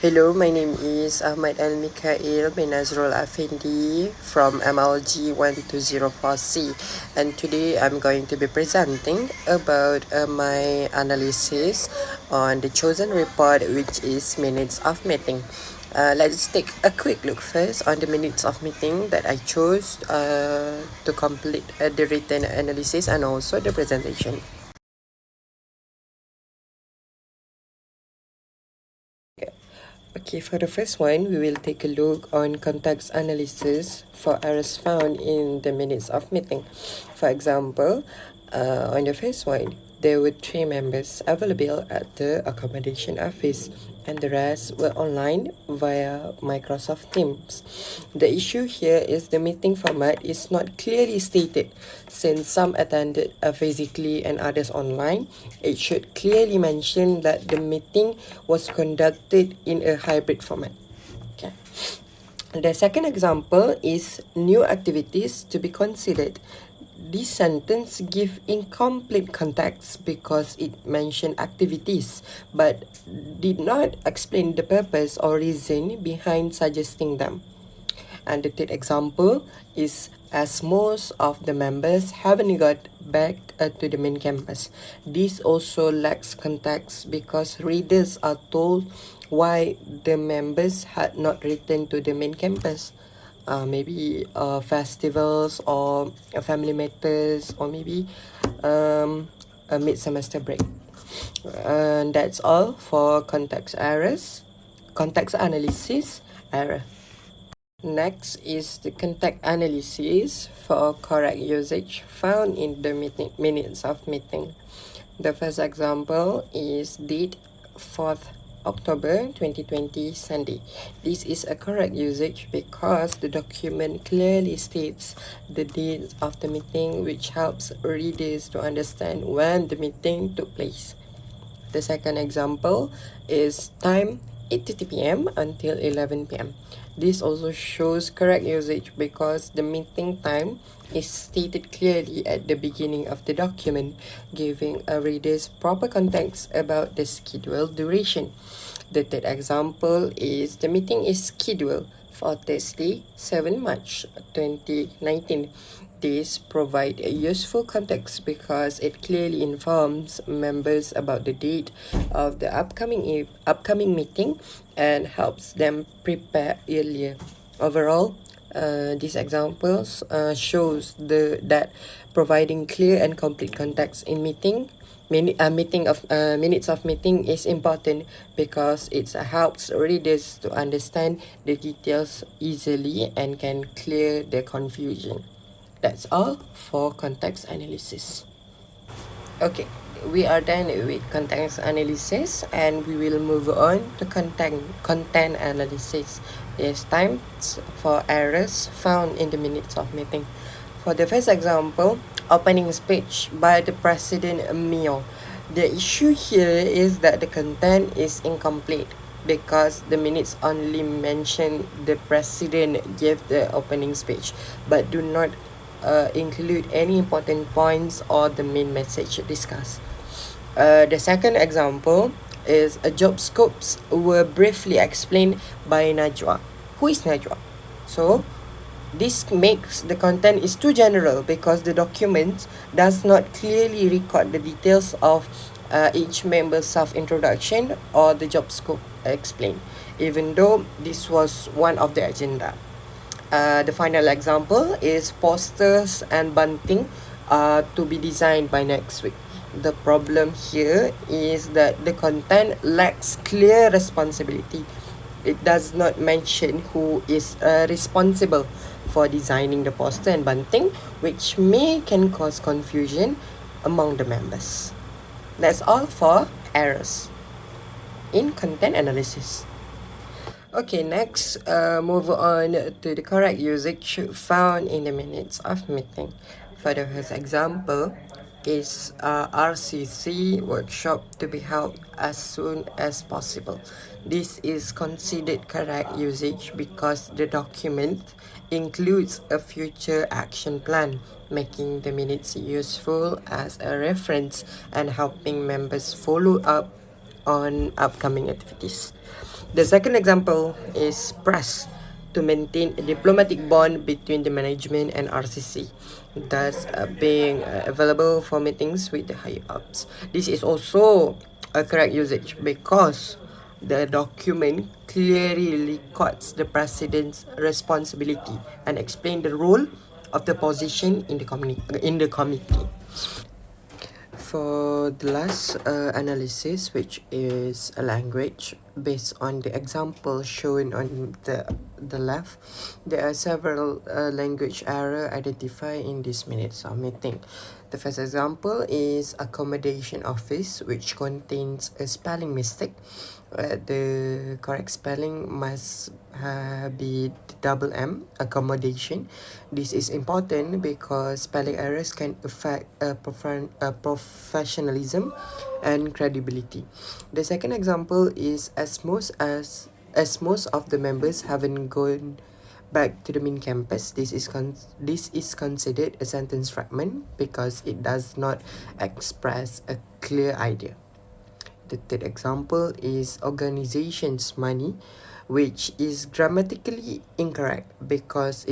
Hello, my name is Ahmad and Mikhael by Nazrul Afindey from MLG1204C, and today I'm going to be presenting about my analysis on the chosen report, which is minutes of meeting. Let's take a quick look first on the minutes of meeting that I chose to complete the written analysis and also the presentation. Okay, for the first one, we will take a look on context analysis for errors found in the minutes of meeting. For example, on the first one, there were 3 members available at the accommodation office and the rest were online via Microsoft Teams. The issue here is the meeting format is not clearly stated. Since some attended physically and others online, it should clearly mention that the meeting was conducted in a hybrid format. Okay. The second example is new activities to be considered. This sentence gives incomplete context because it mentioned activities but did not explain the purpose or reason behind suggesting them. And the third example is as most of the members haven't got back to the main campus. This also lacks context because readers are told why the members had not returned to the main campus. Maybe festivals or family matters or maybe a mid-semester break. And that's all for context analysis error. Next is the context analysis for correct usage found in the minutes of meeting. The first example is date 4th October 2020 Sunday. This is a correct usage because the document clearly states the date of the meeting, which helps readers to understand when the meeting took place. The second example is time 8:30 p.m. until 11 p.m. This also shows correct usage because the meeting time is stated clearly at the beginning of the document, giving a readers proper context about the scheduled duration. The third example is the meeting is scheduled for Thursday, 7 March 2019. This provides a useful context because it clearly informs members about the date of the upcoming meeting and helps them prepare earlier. Overall, these examples shows that providing clear and complete context in minutes of meeting is important because it helps readers to understand the details easily and can clear the confusion. That's all for context analysis. Okay, we are done with context analysis and we will move on to content analysis. This time for errors found in the minutes of meeting. For the first example, opening speech by the President Mio. The issue here is that the content is incomplete because the minutes only mention the president gave the opening speech but do not include any important points or the main message discussed. The second example is job scopes were briefly explained by Najwa. Who is Najwa? So this makes the content is too general because the document does not clearly record the details of each member's self-introduction or the job scope explained, even though this was one of the agenda. The final example is posters and bunting to be designed by next week. The problem here is that the content lacks clear responsibility. It does not mention who is responsible for designing the poster and bunting, which can cause confusion among the members. That's all for errors in content analysis. Okay, next, move on to the correct usage found in the minutes of meeting. For the first example, is RCC workshop to be held as soon as possible. This is considered correct usage because the document includes a future action plan, making the minutes useful as a reference and helping members follow up on upcoming activities. The second example is press to maintain a diplomatic bond between the management and RCC, thus being available for meetings with the higher ups. This is also a correct usage because the document clearly records the president's responsibility and explain the role of the position in the committee. For the last analysis, which is a language, based on the example shown on the left, there are several language error identified in this minutes of meeting. The first example is accommodation office, which contains a spelling mistake. The correct spelling must be double M, accommodation. This is important because spelling errors can affect professionalism and credibility. The second example is as most of the members haven't gone back to the main campus, this is considered a sentence fragment because it does not express a clear idea. The third example is organization's money, which is grammatically incorrect because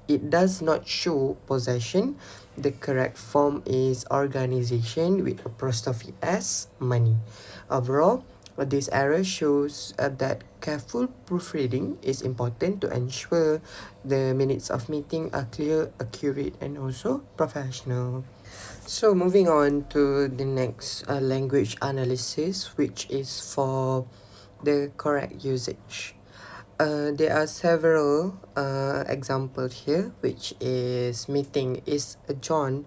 it does not show possession. The correct form is organization with apostrophe s, money. Overall, this error shows that careful proofreading is important to ensure the minutes of meeting are clear, accurate, and also professional. So moving on to the next language analysis, which is for the correct usage. There are several examples here, which is meeting is adjourned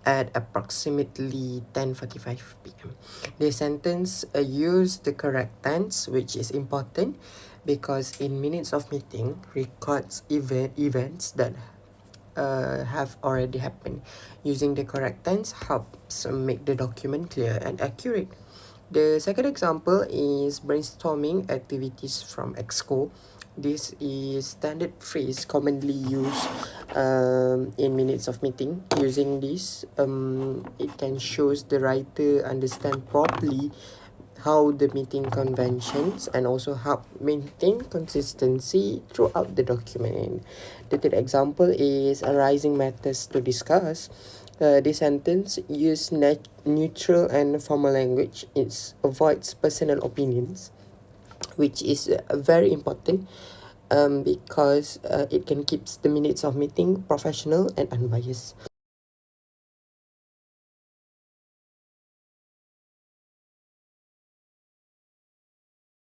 at approximately 10:45 p.m. The sentence use the correct tense, which is important because in minutes of meeting records events that have already happened. Using the correct tense helps make the document clear and accurate. The second example is brainstorming activities from Exco. This is standard phrase commonly used in minutes of meeting. Using this, it can shows the writer understand properly how the meeting conventions and also help maintain consistency throughout the document. The third example is arising matters to discuss. This sentence use neutral and formal language. It avoids personal opinions, which is very important because it can keep the minutes of meeting professional and unbiased.